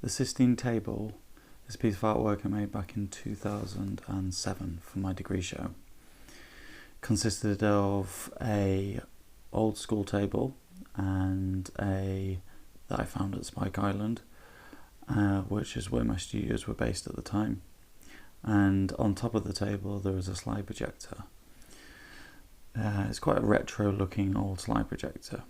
The Sistine Table is a piece of artwork I made back in 2007 for my degree show. Consisted of a old school table and that I found at Spike Island, which is where my studios were based at the time. And on top of the table there was a slide projector. It's quite a retro looking old slide projector.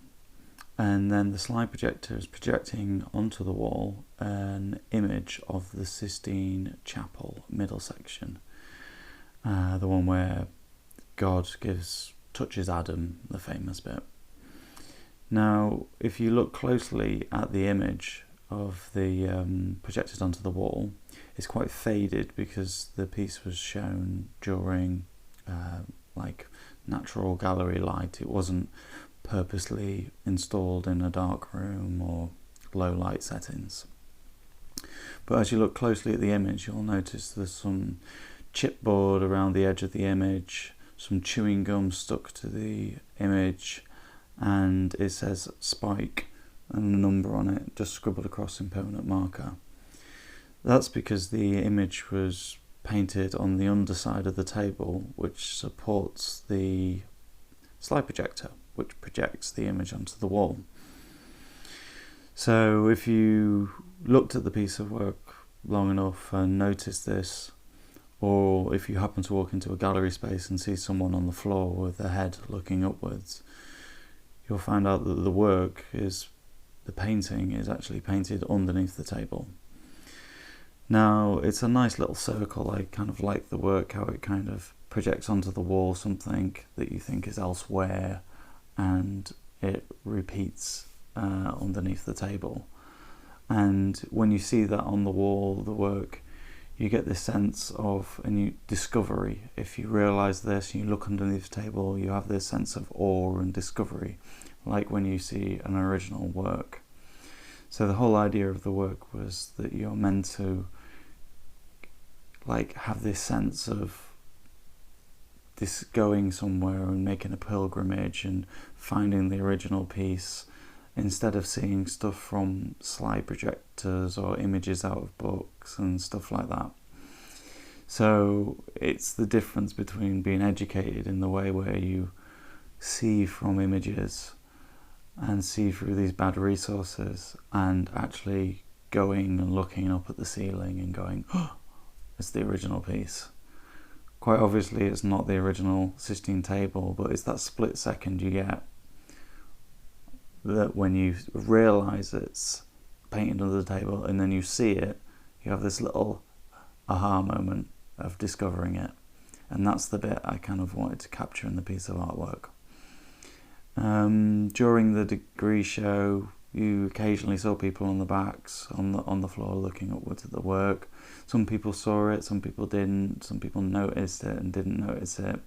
And then the slide projector is projecting onto the wall an image of the Sistine Chapel middle section, the one where God touches Adam, the famous bit. Now, if you look closely at the image of the projected onto the wall, it's quite faded because the piece was shown during natural gallery light. It wasn't purposely installed in a dark room or low light settings. But as you look closely at the image, you'll notice there's some chipboard around the edge of the image, some chewing gum stuck to the image, and it says Spike and a number on it just scribbled across in permanent marker. That's because the image was painted on the underside of the table, which supports the slide projector, which projects the image onto the wall. So if you looked at the piece of work long enough and noticed this, or if you happen to walk into a gallery space and see someone on the floor with their head looking upwards, you'll find out that the painting is actually painted underneath the table. Now, it's a nice little circle. I kind of like the work, how it kind of projects onto the wall something that you think is elsewhere, and it repeats underneath the table. And when you see that on the wall, the work, you get this sense of a new discovery. If you realise this and you look underneath the table, you have this sense of awe and discovery, like when you see an original work. So the whole idea of the work was that you're meant to have this sense of this going somewhere and making a pilgrimage and finding the original piece, instead of seeing stuff from slide projectors or images out of books and stuff like that. So it's the difference between being educated in the way where you see from images and see through these bad resources, and actually going and looking up at the ceiling and going, oh, it's the original piece. Quite obviously it's not the original Sistine Table, but it's that split second you get that when you realise it's painted under the table and then you see it, you have this little aha moment of discovering it. And that's the bit I kind of wanted to capture in the piece of artwork. During the degree show, you occasionally saw people on the backs on the floor looking upwards at the work. Some people saw it, some people didn't. Some people noticed it and didn't notice it.